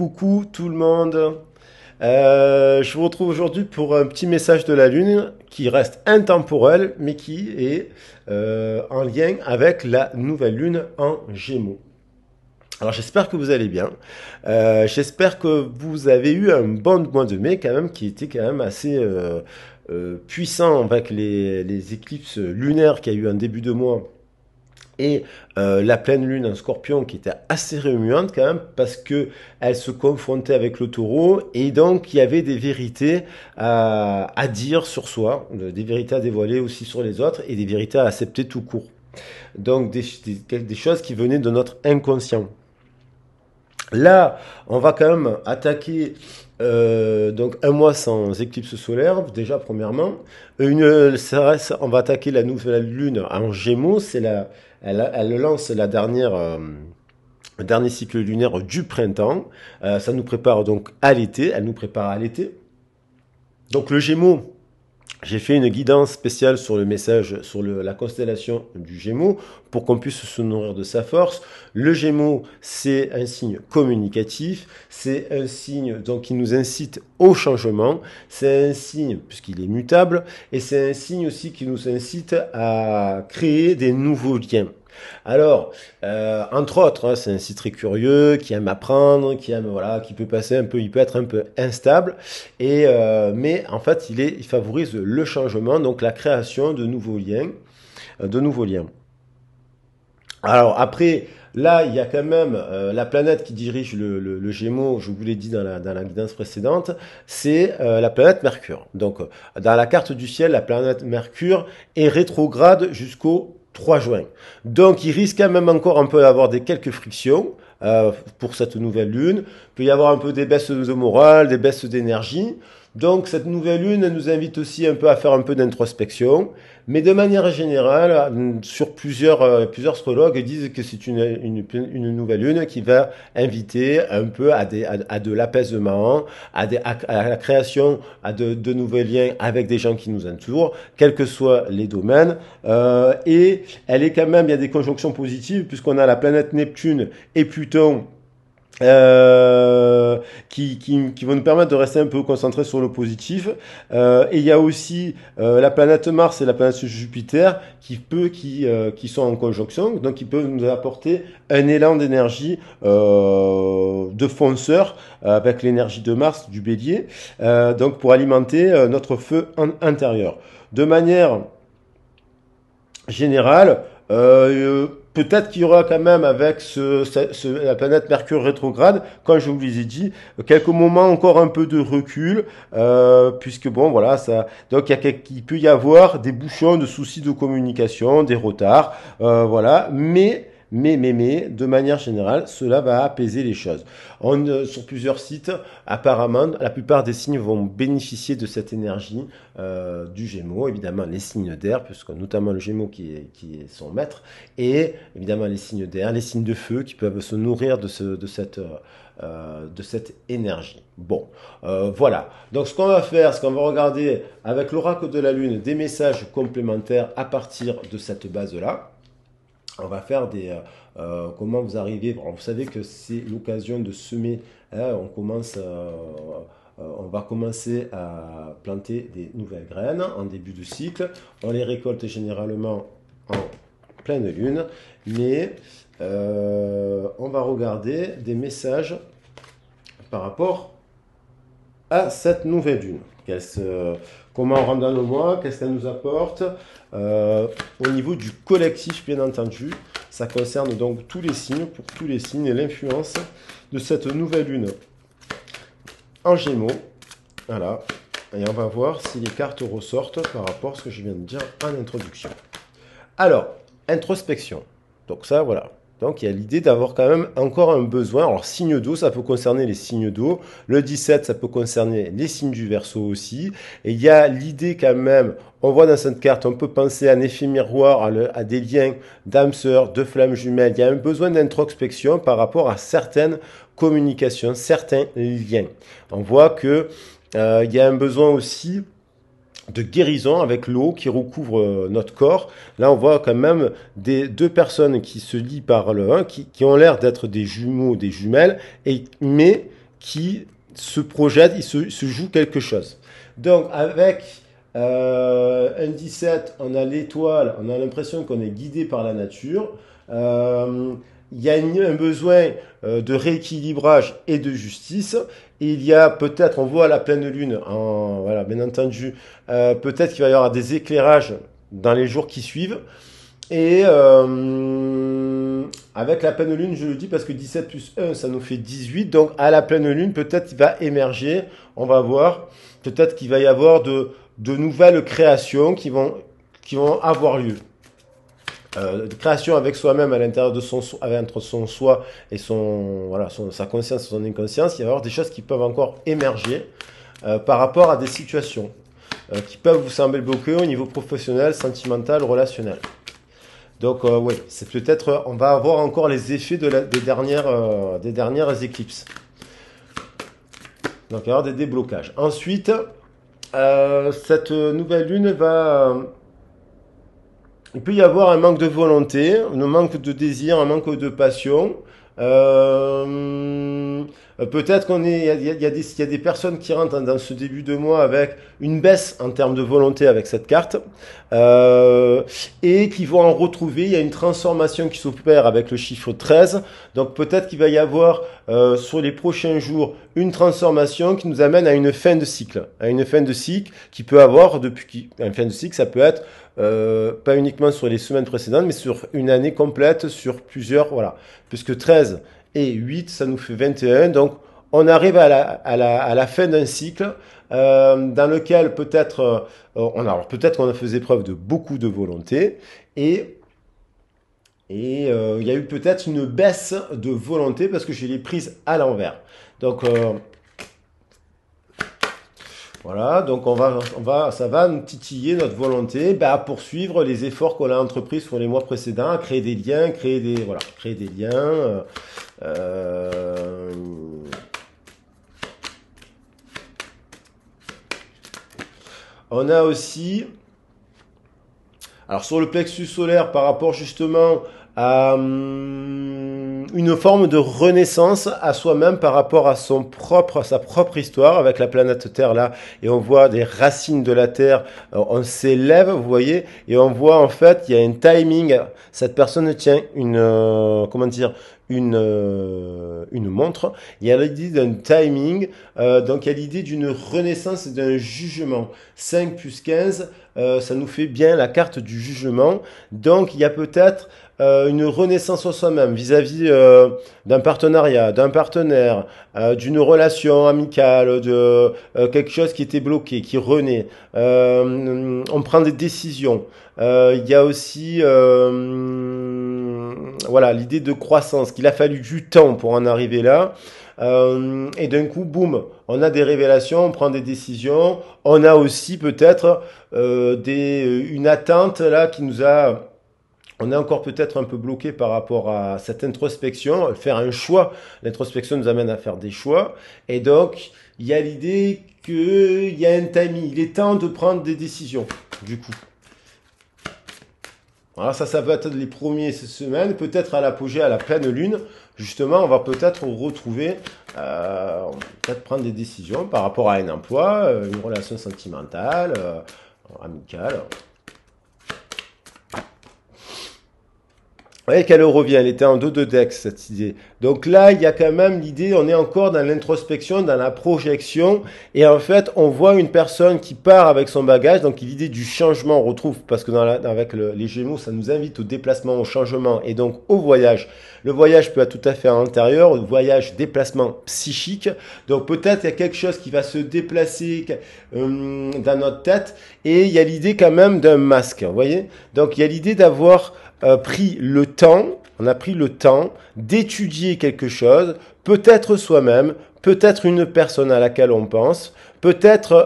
Coucou tout le monde. Je vous retrouve aujourd'hui pour un petit message de la Lune qui reste intemporel mais qui est en lien avec la nouvelle Lune en Gémeaux. Alors j'espère que vous allez bien. J'espère que vous avez eu un bon mois de mai quand même qui était quand même assez puissant avec les éclipses lunaires qu'il y a eu en début de mois et la pleine lune en Scorpion qui était assez remuante quand même parce que elle se confrontait avec le Taureau et donc il y avait des vérités à dire sur soi, des vérités à dévoiler aussi sur les autres et des vérités à accepter tout court. Donc des choses qui venaient de notre inconscient. Là, on va quand même attaquer donc un mois sans éclipse solaire, déjà premièrement. On va attaquer la nouvelle lune en Gémeaux. Elle lance le dernier cycle lunaire du printemps. Ça nous prépare donc à l'été. Elle nous prépare à l'été. Donc le Gémeaux. J'ai fait une guidance spéciale sur le message, sur la constellation du Gémeaux, pour qu'on puisse se nourrir de sa force. Le Gémeaux, c'est un signe communicatif, c'est un signe donc qui nous incite au changement, c'est un signe, puisqu'il est mutable, et c'est un signe aussi qui nous incite à créer des nouveaux liens. Alors, entre autres, hein, c'est un site très curieux, qui aime apprendre, qui peut passer un peu, il peut être un peu instable, mais en fait, il favorise le changement, donc la création de nouveaux liens. Alors après, là, il y a quand même la planète qui dirige le Gémeaux, je vous l'ai dit dans la guidance précédente, c'est la planète Mercure. Donc, dans la carte du ciel, la planète Mercure est rétrograde jusqu'au 3 juin. Donc, il risque quand même encore un peu d'avoir quelques frictions pour cette nouvelle lune. Il peut y avoir un peu des baisses de morale, des baisses d'énergie. Donc, cette nouvelle lune nous invite aussi un peu à faire un peu d'introspection. Mais de manière générale, sur plusieurs astrologues disent que c'est une nouvelle lune qui va inviter un peu à de l'apaisement, à la création de nouveaux liens avec des gens qui nous entourent, quels que soient les domaines. Et elle est quand même, il y a des conjonctions positives puisqu'on a la planète Neptune et Pluton qui vont nous permettre de rester un peu concentrés sur le positif. Et il y a aussi la planète Mars et la planète Jupiter qui sont en conjonction, donc qui peuvent nous apporter un élan d'énergie de fonceur avec l'énergie de Mars, du Bélier, donc pour alimenter notre feu intérieur. De manière générale, peut-être qu'il y aura quand même avec la planète Mercure rétrograde, comme je vous l'ai dit, quelques moments encore un peu de recul, puisque bon voilà donc il peut y avoir des bouchons, de soucis de communication, des retards, voilà, mais de manière générale, cela va apaiser les choses. Sur plusieurs sites, apparemment, la plupart des signes vont bénéficier de cette énergie du Gémeaux. Évidemment, les signes d'air, puisque notamment le Gémeaux qui est son maître, et évidemment les signes d'air, les signes de feu qui peuvent se nourrir de cette énergie. Bon, voilà. Donc ce qu'on va faire, c'est qu'on va regarder avec l'oracle de la Lune des messages complémentaires à partir de cette base-là. On va faire comment vous arrivez. Bon, vous savez que c'est l'occasion de semer. Hein, on va commencer à planter des nouvelles graines en début de cycle. On les récolte généralement en pleine lune, mais on va regarder des messages par rapport à cette nouvelle lune. Comment on rentre dans le mois, qu'est-ce qu'elle nous apporte au niveau du collectif, bien entendu. Ça concerne donc tous les signes, pour tous les signes, et l'influence de cette nouvelle lune en Gémeaux. Voilà. Et on va voir si les cartes ressortent par rapport à ce que je viens de dire en introduction. Alors, introspection. Donc ça, voilà. Donc il y a l'idée d'avoir quand même encore un besoin. Alors signe d'eau, ça peut concerner les signes d'eau. Le 17, ça peut concerner les signes du Verseau aussi. Et il y a l'idée quand même, on voit dans cette carte, on peut penser à un effet miroir, à des liens d'âmes sœurs, de flammes jumelles. Il y a un besoin d'introspection par rapport à certaines communications, certains liens. On voit que il y a un besoin aussi de guérison avec l'eau qui recouvre notre corps. Là, on voit quand même deux personnes qui se lient par le 1, qui ont l'air d'être des jumeaux, des jumelles, mais qui se projette, il se joue quelque chose. Donc avec un 17, on a l'étoile, on a l'impression qu'on est guidé par la nature. Il y a un besoin de rééquilibrage et de justice. Et il y a peut-être, on voit la pleine lune, voilà, bien entendu, peut-être qu'il va y avoir des éclairages dans les jours qui suivent. Et avec la pleine lune, je le dis parce que 17 plus 1, ça nous fait 18. Donc à la pleine lune, peut-être qu'il va émerger, on va voir, peut-être qu'il va y avoir de nouvelles créations qui vont avoir lieu. De création avec soi-même à l'intérieur de entre son soi et sa conscience, son inconscience, il va y avoir des choses qui peuvent encore émerger par rapport à des situations qui peuvent vous sembler bloquées au niveau professionnel, sentimental, relationnel. Donc oui, c'est peut-être, on va avoir encore les effets des dernières éclipses. Donc il va y avoir des déblocages. Ensuite, cette nouvelle lune il peut y avoir un manque de volonté, un manque de désir, un manque de passion. Peut-être il y a des personnes qui rentrent dans ce début de mois avec une baisse en termes de volonté avec cette carte et qui vont en retrouver. Il y a une transformation qui s'opère avec le chiffre 13. Donc peut-être qu'il va y avoir sur les prochains jours une transformation qui nous amène à une fin de cycle. À une fin de cycle qui peut avoir une fin de cycle, ça peut être pas uniquement sur les semaines précédentes, mais sur une année complète, sur plusieurs, voilà. Puisque 13 et 8, ça nous fait 21. Donc, on arrive à la fin d'un cycle dans lequel peut-être qu'on faisait preuve de beaucoup de volonté et il y a eu peut-être une baisse de volonté parce que je l'ai prise à l'envers. Donc, voilà, donc ça va nous titiller notre volonté à poursuivre les efforts qu'on a entrepris sur les mois précédents, à créer des liens, créer des liens. On a aussi, alors sur le plexus solaire, par rapport justement à une forme de renaissance à soi-même par rapport à sa propre histoire avec la planète Terre là, et on voit des racines de la Terre, on s'élève, vous voyez, et on voit en fait il y a un timing. Cette personne tient une montre. Il y a l'idée d'un timing, donc il y a l'idée d'une renaissance et d'un jugement. 5 plus 15, ça nous fait bien la carte du jugement. Donc il y a peut-être une renaissance en soi-même vis-à-vis d'un partenariat, d'un partenaire, d'une relation amicale, de quelque chose qui était bloqué, qui renaît. On prend des décisions. Il y a aussi voilà, l'idée de croissance, qu'il a fallu du temps pour en arriver là. Et d'un coup, boum, on a des révélations, on prend des décisions. On a aussi peut-être une attente là qui nous a... On est encore peut-être un peu bloqué par rapport à cette introspection, faire un choix. L'introspection nous amène à faire des choix. Et donc, il y a l'idée qu'il y a un timing. Il est temps de prendre des décisions, du coup. Alors ça va être les premières semaines, peut-être à l'apogée, à la pleine lune. Justement, on va peut-être retrouver, peut-être prendre des décisions par rapport à un emploi, une relation sentimentale, amicale. Vous voyez qu'elle revient, elle était en dos de Dex, cette idée. Donc là, il y a quand même l'idée, on est encore dans l'introspection, dans la projection, et en fait, on voit une personne qui part avec son bagage, donc l'idée du changement, on retrouve, parce que avec les Gémeaux, ça nous invite au déplacement, au changement, et donc au voyage. Le voyage peut être tout à fait à l'intérieur, le voyage, déplacement psychique, donc peut-être il y a quelque chose qui va se déplacer dans notre tête, et il y a l'idée quand même d'un masque, vous voyez. Donc il y a l'idée d'avoir... pris le temps, on a pris le temps d'étudier quelque chose, peut-être soi-même, peut-être une personne à laquelle on pense, peut-être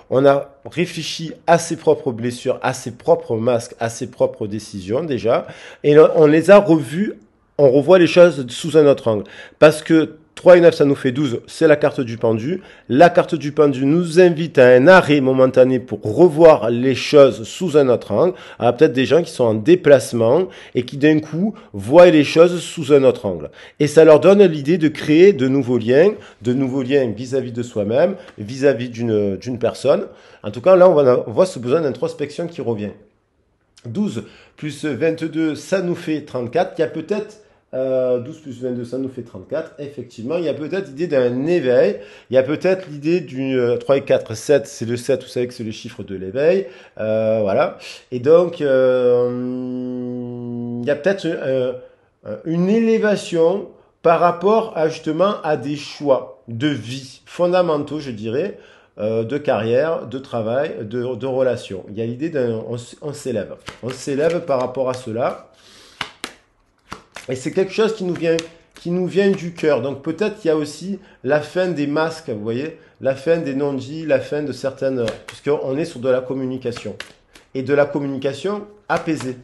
on a réfléchi à ses propres blessures, à ses propres masques, à ses propres décisions déjà, et on les a revus, on revoit les choses sous un autre angle. Parce que 3 et 9, ça nous fait 12, c'est la carte du pendu. La carte du pendu nous invite à un arrêt momentané pour revoir les choses sous un autre angle. Alors peut-être des gens qui sont en déplacement et qui d'un coup voient les choses sous un autre angle. Et ça leur donne l'idée de créer de nouveaux liens vis-à-vis de soi-même, vis-à-vis d'une personne. En tout cas, là, on voit ce besoin d'introspection qui revient. 12 plus 22, ça nous fait 34. Il y a peut-être 12 plus 22, ça nous fait 34. Effectivement, il y a peut-être l'idée d'un éveil. Il y a peut-être l'idée du 3 et 4, 7, c'est le 7, vous savez que c'est le chiffre de l'éveil. Voilà. Et donc, il y a peut-être une élévation par rapport à, justement à des choix de vie fondamentaux, je dirais, de carrière, de travail, de relations. Il y a l'idée on s'élève. On s'élève par rapport à cela. Et c'est quelque chose qui nous vient du cœur. Donc peut-être qu'il y a aussi la fin des masques, vous voyez, la fin des non-dits, la fin de certaines... Puisqu'on est sur de la communication. Et de la communication apaisée.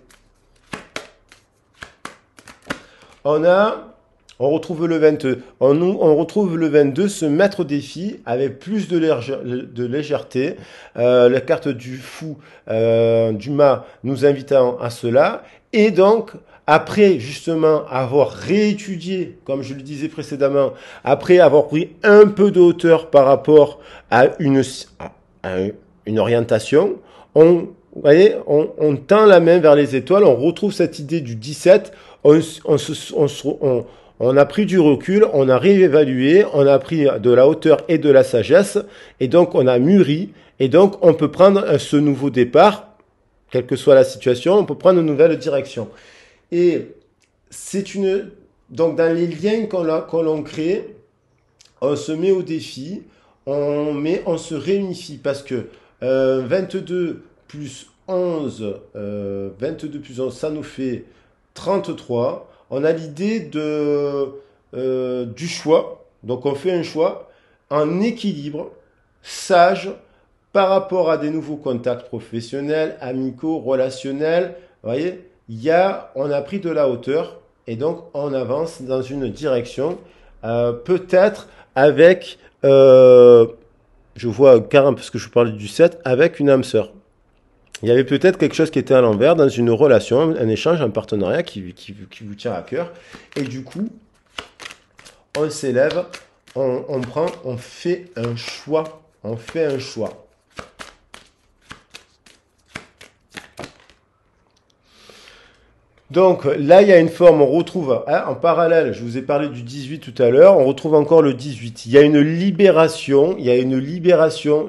On retrouve le 22. On retrouve le 22, se mettre au défi avec plus de légèreté. La carte du fou, du mât, nous invitant à cela. Et donc, après justement avoir réétudié, comme je le disais précédemment, après avoir pris un peu de hauteur par rapport à une orientation, vous voyez, on tend la main vers les étoiles, on retrouve cette idée du 17, on a pris du recul, on a réévalué, on a pris de la hauteur et de la sagesse, et donc on a mûri, et donc on peut prendre ce nouveau départ, quelle que soit la situation, on peut prendre une nouvelle direction. Et donc dans les liens qu'on l'on crée, on se met au défi, on se réunifie, parce que 22 plus 11, 22 plus 11, ça nous fait 33. On a l'idée du choix. Donc on fait un choix en équilibre, sage, par rapport à des nouveaux contacts professionnels, amicaux, relationnels. Vous voyez, on a pris de la hauteur et donc on avance dans une direction, peut-être avec, je vois carrément, parce que je parlais du 7, avec une âme sœur. Il y avait peut-être quelque chose qui était à l'envers dans une relation, un échange, un partenariat qui vous tient à cœur. Et du coup, on s'élève, on fait un choix. On fait un choix. Donc là, il y a une forme, on retrouve en parallèle, je vous ai parlé du 18 tout à l'heure, on retrouve encore le 18. Il y a une libération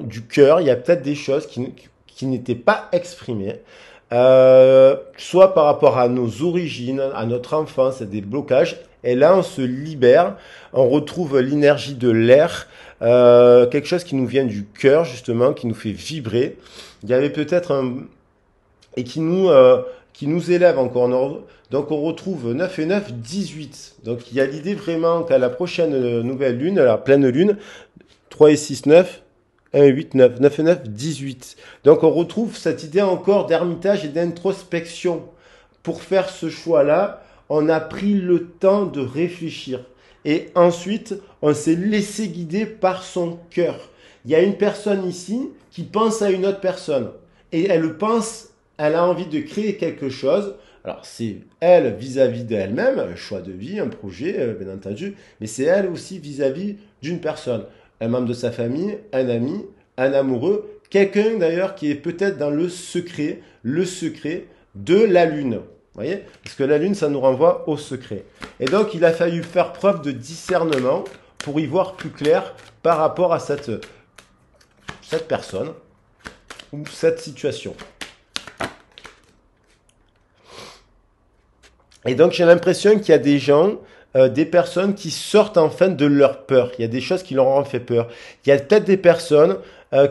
du cœur, il y a peut-être des choses qui n'étaient pas exprimées, soit par rapport à nos origines, à notre enfance, à des blocages, et là on se libère, on retrouve l'énergie de l'air, quelque chose qui nous vient du cœur justement, qui nous fait vibrer. Il y avait peut-être et qui nous élève encore. Donc on retrouve 9 et 9, 18. Donc il y a l'idée vraiment qu'à la prochaine nouvelle lune, à la pleine lune, 3 et 6, 9, 1 et 8, 9, 9 et 9, 18. Donc on retrouve cette idée encore d'ermitage et d'introspection. Pour faire ce choix-là, on a pris le temps de réfléchir. Et ensuite, on s'est laissé guider par son cœur. Il y a une personne ici qui pense à une autre personne. Et elle a envie de créer quelque chose. Alors, c'est elle vis-à-vis d'elle-même, un choix de vie, un projet, bien entendu, mais c'est elle aussi vis-à-vis d'une personne. Un membre de sa famille, un ami, un amoureux, quelqu'un d'ailleurs qui est peut-être dans le secret de la lune. Vous voyez? Parce que la lune, ça nous renvoie au secret. Et donc, il a fallu faire preuve de discernement pour y voir plus clair par rapport à cette personne ou cette situation. Et donc, j'ai l'impression qu'il y a des gens, des personnes qui sortent enfin de leur peur. Il y a des choses qui leur ont fait peur. Il y a peut-être des personnes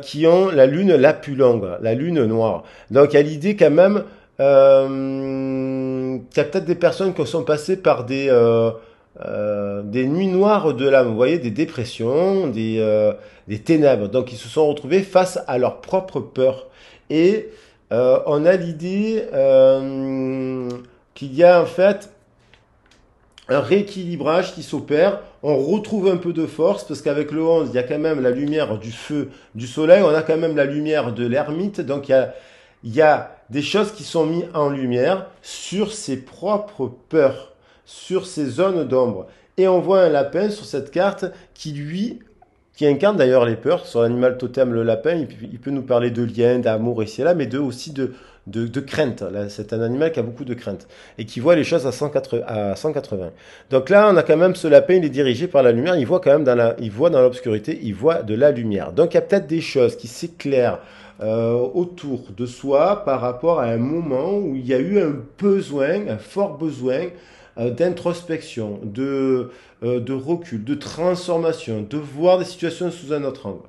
qui ont la lune la plus longue, la lune noire. Donc, il y a l'idée quand même qu'il y a peut-être des personnes qui sont passées par des nuits noires de l'âme. Vous voyez, des dépressions, des ténèbres. Donc, ils se sont retrouvés face à leur propre peur. Et on a l'idée... qu'il y a en fait un rééquilibrage qui s'opère on retrouve un peu de force, parce qu'avec le 11, il y a quand même la lumière du feu du soleil, on a quand même la lumière de l'ermite, donc il y a des choses qui sont mises en lumière sur ses propres peurs, sur ses zones d'ombre. Et on voit un lapin sur cette carte qui incarne d'ailleurs les peurs. Sur l'animal totem, le lapin, il peut nous parler de lien, d'amour ici et là, mais aussi de crainte. Là, c'est un animal qui a beaucoup de crainte et qui voit les choses à 180. Donc là, on a quand même ce lapin, il est dirigé par la lumière. Il voit quand même il voit dans l'obscurité, il voit de la lumière. Donc il y a peut-être des choses qui s'éclairent autour de soi par rapport à un moment où il y a eu un besoin, un fort besoin d'introspection, de recul, de transformation, de voir des situations sous un autre angle.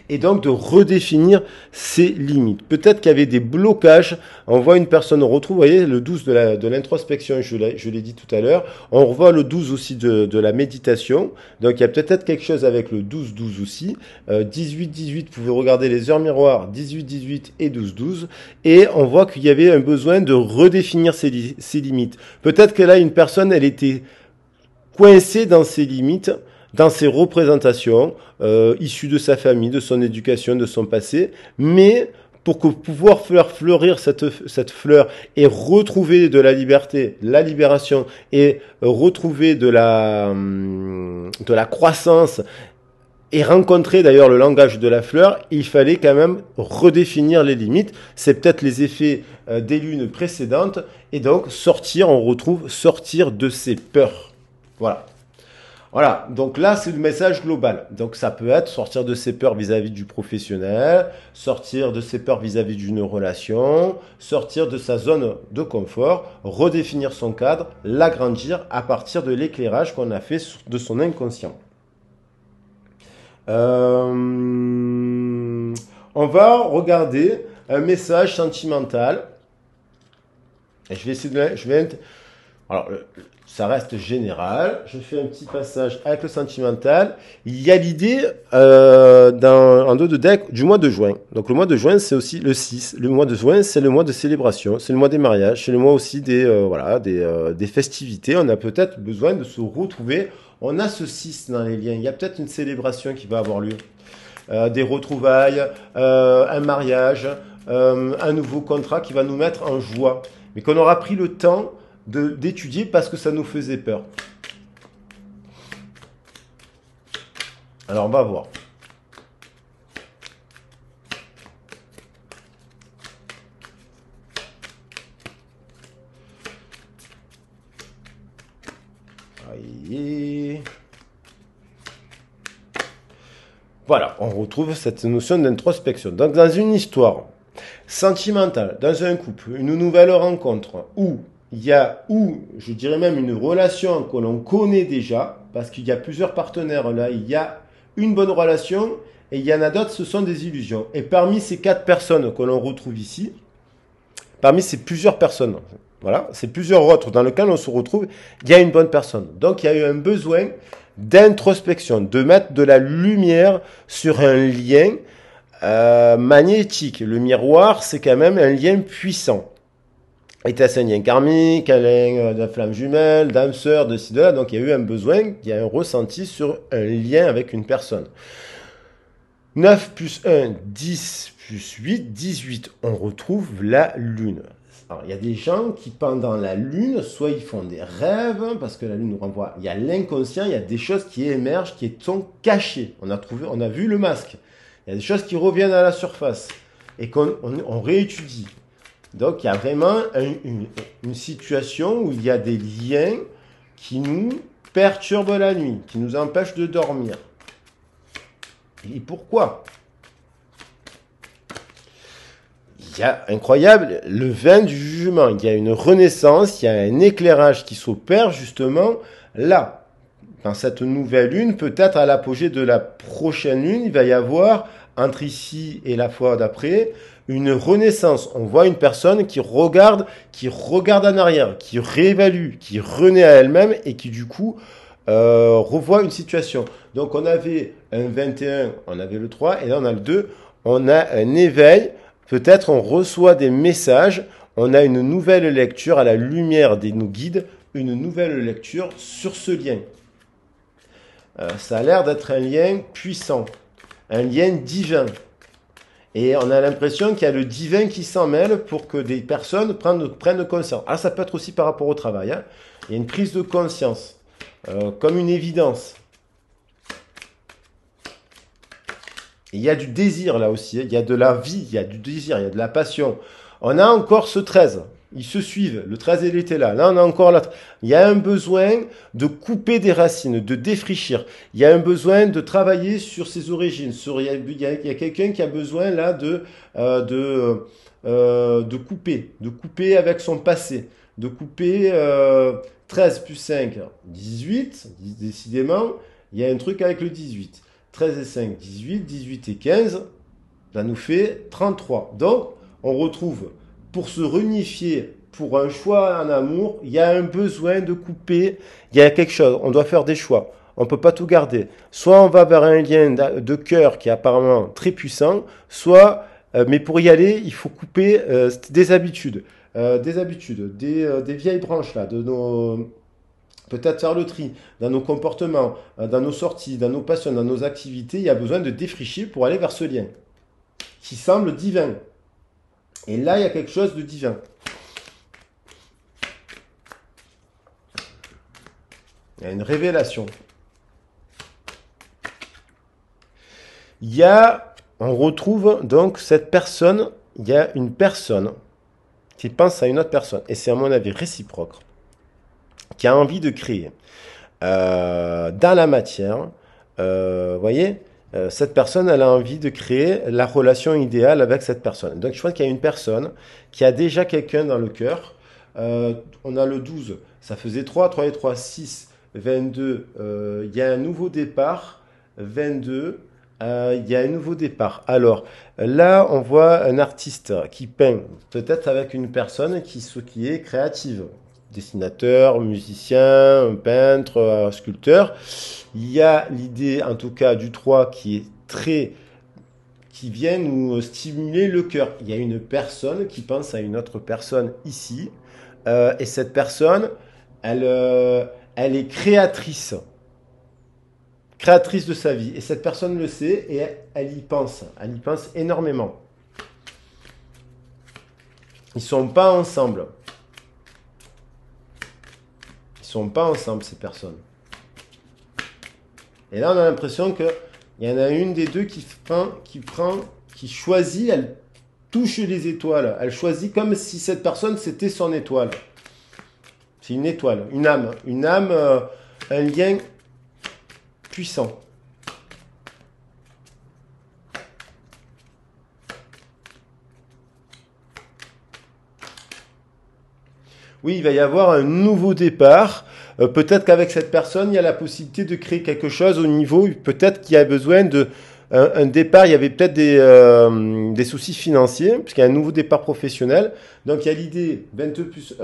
Et donc de redéfinir ses limites. Peut-être qu'il y avait des blocages. On voit une personne, on retrouve, vous voyez, le 12 de l'introspection, je l'ai dit tout à l'heure. On revoit le 12 aussi de la méditation. Donc il y a peut-être quelque chose avec le 12-12 aussi. 18-18, vous pouvez regarder les heures miroirs, 18-18 et 12-12. Et on voit qu'il y avait un besoin de redéfinir ses limites. Peut-être que là, une personne, elle était coincée dans ses limites, dans ses représentations, issues de sa famille, de son éducation, de son passé, mais pour pouvoir faire fleurir cette fleur et retrouver de la liberté, la libération, et retrouver de la croissance, et rencontrer d'ailleurs le langage de la fleur, il fallait quand même redéfinir les limites. C'est peut-être les effets des lunes précédentes, et donc on retrouve sortir de ses peurs. Voilà. Voilà, donc là, c'est le message global. Donc ça peut être sortir de ses peurs vis-à-vis du professionnel, sortir de ses peurs vis-à-vis d'une relation, sortir de sa zone de confort, redéfinir son cadre, l'agrandir à partir de l'éclairage qu'on a fait de son inconscient. On va regarder un message sentimental. Et je vais essayer de... Alors, ça reste général. Je fais un petit passage avec le sentimental. Il y a l'idée en dos de deck du mois de juin. Donc le mois de juin, c'est aussi le 6. Le mois de juin, c'est le mois de célébration. C'est le mois des mariages. C'est le mois aussi des festivités. On a peut-être besoin de se retrouver. On a ce 6 dans les liens. Il y a peut-être une célébration qui va avoir lieu. Des retrouvailles, un mariage, un nouveau contrat qui va nous mettre en joie. Mais qu'on aura pris le temps d'étudier parce que ça nous faisait peur. Alors on va voir. Voilà, on retrouve cette notion d'introspection. Donc dans une histoire sentimentale, dans un couple, une nouvelle rencontre, je dirais même une relation que l'on connaît déjà, parce qu'il y a plusieurs partenaires là, il y a une bonne relation et il y en a d'autres, ce sont des illusions. Et parmi ces 4 personnes que l'on retrouve ici, parmi ces plusieurs personnes, voilà, c'est plusieurs autres dans lesquels on se retrouve, il y a une bonne personne. Donc il y a eu un besoin d'introspection, de mettre de la lumière sur un lien magnétique. Le miroir, c'est quand même un lien puissant. Était-ce un lien karmique, un lien de flamme jumelle, d'âme sœur, de ci, de là. Donc il y a eu un besoin, il y a un ressenti sur un lien avec une personne. 9 plus 1, 10 plus 8, 18. On retrouve la lune. Alors, il y a des gens qui, pendant la lune, soit ils font des rêves, parce que la lune nous renvoie. Il y a l'inconscient, il y a des choses qui émergent, qui sont cachées. On a vu le masque. Il y a des choses qui reviennent à la surface et qu'on réétudie. Donc, il y a vraiment une situation où il y a des liens qui nous perturbent la nuit, qui nous empêchent de dormir. Et pourquoi ? Il y a, incroyable, le vin du jugement. Il y a une renaissance, il y a un éclairage qui s'opère justement là. Dans cette nouvelle lune, peut-être à l'apogée de la prochaine lune, il va y avoir, entre ici et la fois d'après, une renaissance. On voit une personne qui regarde en arrière, qui réévalue, qui renaît à elle-même et qui du coup revoit une situation. Donc on avait un 21, on avait le 3 et là on a le 2. On a un éveil, peut-être on reçoit des messages, on a une nouvelle lecture à la lumière de nos guides, une nouvelle lecture sur ce lien. Ça a l'air d'être un lien puissant, un lien divin. Et on a l'impression qu'il y a le divin qui s'en mêle pour que des personnes prennent conscience. Alors ça peut être aussi par rapport au travail. Hein. Il y a une prise de conscience, comme une évidence. Et il y a du désir là aussi. Hein. Il y a de la vie, il y a du désir, il y a de la passion. On a encore ce 13. Ils se suivent. Le 13, il était là. Là, on a encore l'autre. Il y a un besoin de couper des racines, de défrichir. Il y a un besoin de travailler sur ses origines. Il y a quelqu'un qui a besoin là de couper avec son passé, de couper 13 plus 5, 18. Décidément, il y a un truc avec le 18. 13 et 5, 18. 18 et 15, ça nous fait 33. Donc, on retrouve... Pour se réunifier, pour un choix en amour, il y a un besoin de couper, il y a quelque chose, on doit faire des choix. On ne peut pas tout garder. Soit on va vers un lien de cœur qui est apparemment très puissant, soit, mais pour y aller, il faut couper des habitudes, des vieilles branches là, de nos... Peut-être faire le tri dans nos comportements, dans nos sorties, dans nos passions, dans nos activités. Il y a besoin de défricher pour aller vers ce lien qui semble divin. Et là, il y a quelque chose de divin. Il y a une révélation. On retrouve donc cette personne, il y a une personne qui pense à une autre personne, et c'est à mon avis réciproque, qui a envie de créer dans la matière, voyez, cette personne, elle a envie de créer la relation idéale avec cette personne. Donc, je pense qu'il y a une personne qui a déjà quelqu'un dans le cœur. On a le 12, ça faisait 3, 3 et 3, 6, 22. Il y a un nouveau départ, 22. Il y a un nouveau départ. Alors, là, on voit un artiste qui peint, peut-être avec une personne qui est créative. Dessinateur, musicien, peintre, sculpteur. Il y a l'idée, en tout cas, du 3 qui vient nous stimuler le cœur. Il y a une personne qui pense à une autre personne ici. Et cette personne, elle est créatrice. Créatrice de sa vie. Et cette personne le sait et elle y pense. Elle y pense énormément. Ils ne sont pas ensemble. Ils ne sont pas ensemble, ces personnes. Et là, on a l'impression qu'il y en a une des deux qui choisit, elle touche les étoiles. Elle choisit comme si cette personne, c'était son étoile. C'est une étoile, une âme. Une âme, un lien puissant. Oui, il va y avoir un nouveau départ. Peut-être qu'avec cette personne, il y a la possibilité de créer quelque chose au niveau, peut-être qu'il y a besoin de un départ, il y avait peut-être des soucis financiers, puisqu'il y a un nouveau départ professionnel. Donc il y a l'idée, 22 plus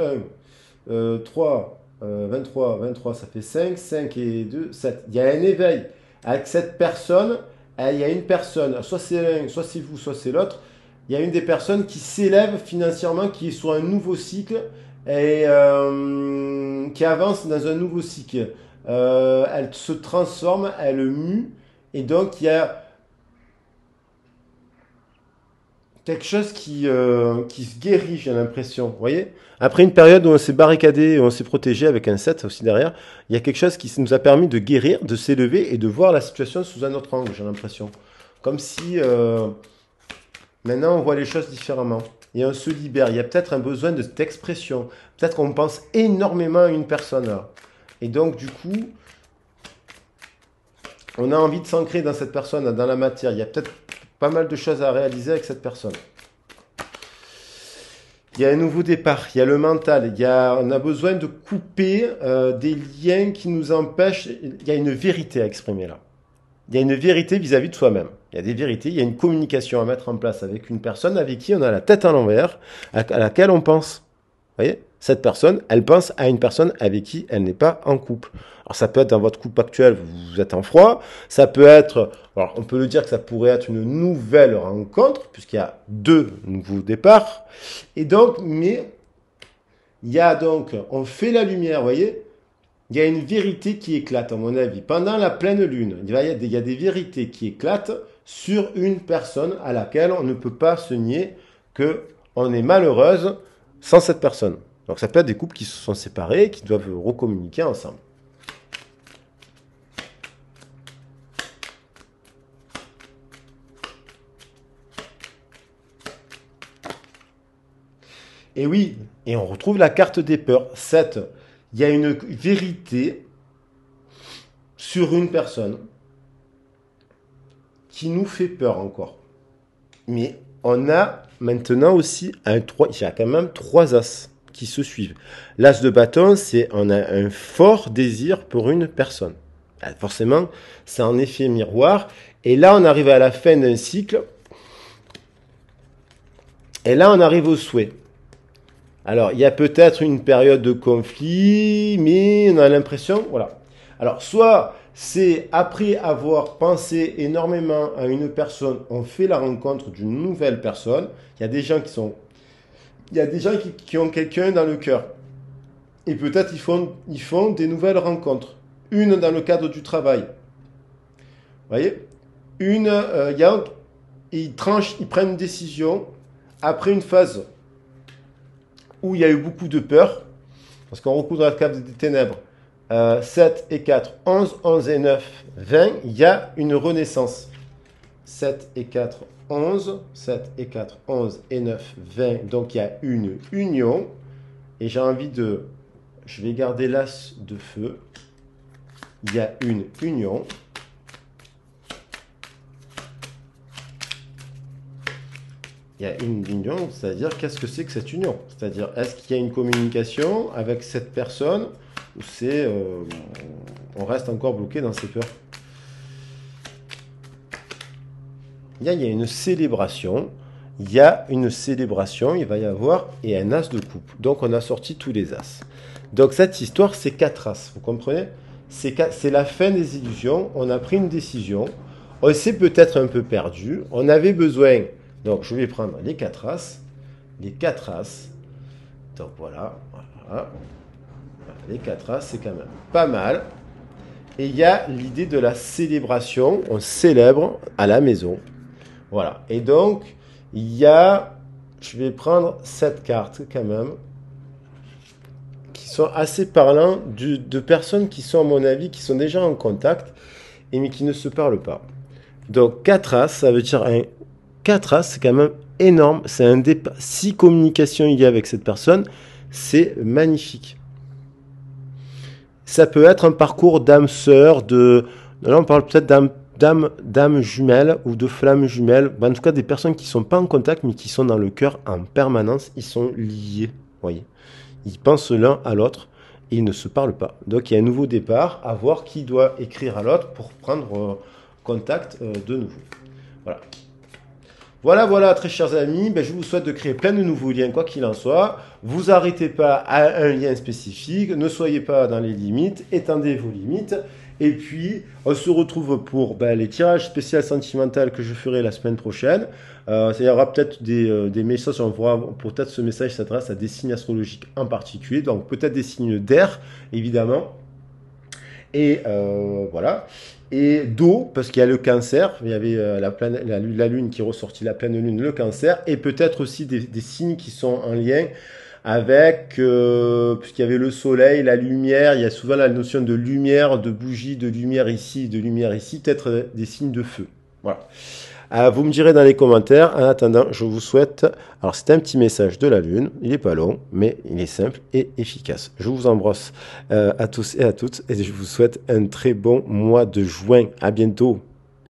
1, 3, 23, ça fait 5, 5 et 2, 7. Il y a un éveil. Avec cette personne, il y a une personne, soit c'est l'un, soit c'est vous, soit c'est l'autre. Il y a une des personnes qui s'élève financièrement, qui est sur un nouveau cycle, et qui avance dans un nouveau cycle. Elle se transforme, elle mue, et donc il y a quelque chose qui se guérit, j'ai l'impression. Vous voyez? Après une période où on s'est barricadé, où on s'est protégé avec un 7 aussi derrière, il y a quelque chose qui nous a permis de guérir, de s'élever et de voir la situation sous un autre angle, j'ai l'impression. Comme si maintenant on voit les choses différemment. Et on se libère. Il y a peut-être un besoin d'expression. Peut-être qu'on pense énormément à une personne là. Et donc, du coup, on a envie de s'ancrer dans cette personne, dans la matière. Il y a peut-être pas mal de choses à réaliser avec cette personne. Il y a un nouveau départ. Il y a le mental. On a besoin de couper des liens qui nous empêchent. Il y a une vérité à exprimer là. Il y a une vérité vis-à-vis de soi-même. Il y a des vérités, il y a une communication à mettre en place avec une personne avec qui on a la tête à l'envers, à laquelle on pense. Vous voyez? Cette personne, elle pense à une personne avec qui elle n'est pas en couple. Alors ça peut être dans votre couple actuel, vous êtes en froid. Ça peut être, alors on peut le dire que ça pourrait être une nouvelle rencontre, puisqu'il y a 2 nouveaux départs. Et donc, mais il y a donc, on fait la lumière, vous voyez? il y a une vérité qui éclate, à mon avis. Pendant la pleine lune, il y a des vérités qui éclatent sur une personne à laquelle on ne peut pas se nier qu'on est malheureuse sans cette personne. Donc ça peut être des couples qui se sont séparés, qui doivent recommuniquer ensemble. Et oui, et on retrouve la carte des peurs. 7. Il y a une vérité sur une personne qui nous fait peur encore. Mais on a maintenant aussi il y a quand même 3 as qui se suivent. L'as de bâton, on a un fort désir pour une personne. Forcément, c'est un effet miroir. Et là, on arrive à la fin d'un cycle. Et là, on arrive au souhait. Alors, il y a peut-être une période de conflit, mais on a l'impression, voilà. Alors, soit c'est après avoir pensé énormément à une personne, on fait la rencontre d'une nouvelle personne. Il y a des gens qui ont quelqu'un dans le cœur. Et peut-être ils font des nouvelles rencontres. Une dans le cadre du travail. Vous voyez? Ils prennent une décision après une phase où il y a eu beaucoup de peur, parce qu'on recouvre la cave des ténèbres, 7 et 4, 11, 11 et 9, 20, il y a une renaissance. 7 et 4, 11, 7 et 4, 11 et 9, 20, donc il y a une union, et je vais garder l'as de feu, il y a une union. Il y a une union, c'est-à-dire qu'est-ce que c'est que cette union? C'est-à-dire, est-ce qu'il y a une communication avec cette personne ou on reste encore bloqué dans ses peurs? Il y a une célébration, il va y avoir, et un as de coupe. Donc on a sorti tous les as. Donc cette histoire, c'est 4 as, vous comprenez? C'est la fin des illusions, on a pris une décision, on s'est peut-être un peu perdu, on avait besoin... Donc, je vais prendre les 4 as. Les 4 as. Donc, voilà. Les 4 as, c'est quand même pas mal. Et il y a l'idée de la célébration. On célèbre à la maison. Voilà. Et donc, je vais prendre cette carte quand même, qui sont assez parlants de personnes qui sont, à mon avis, qui sont déjà en contact, mais qui ne se parlent pas. Donc, 4 as, ça veut dire 4 as, c'est quand même énorme. C'est un départ. Si communication il y a avec cette personne, c'est magnifique. Ça peut être un parcours d'âme-sœur, là on parle peut-être d'âme jumelle ou de flamme jumelle. En tout cas, des personnes qui ne sont pas en contact, mais qui sont dans le cœur en permanence. Ils sont liés, voyez. Ils pensent l'un à l'autre et ils ne se parlent pas. Donc il y a un nouveau départ, à voir qui doit écrire à l'autre pour prendre contact de nouveau. Voilà. Voilà, très chers amis, je vous souhaite de créer plein de nouveaux liens, quoi qu'il en soit. Vous arrêtez pas à un lien spécifique, ne soyez pas dans les limites, étendez vos limites. Et puis, on se retrouve pour les tirages spéciaux sentimentaux que je ferai la semaine prochaine. Il y aura peut-être des messages, peut-être ce message s'adresse à des signes astrologiques en particulier, donc peut-être des signes d'air, évidemment. Et voilà. Et d'eau, parce qu'il y a le cancer, il y avait la lune qui est ressortie, la pleine lune, le cancer, et peut-être aussi des signes qui sont en lien avec, puisqu'il y avait le soleil, la lumière, il y a souvent la notion de lumière, de bougie, de lumière ici, peut-être des signes de feu. Voilà. Vous me direz dans les commentaires. En attendant, je vous souhaite... Alors, c'est un petit message de la Lune. Il n'est pas long, mais il est simple et efficace. Je vous embrasse à tous et à toutes et je vous souhaite un très bon mois de juin. À bientôt.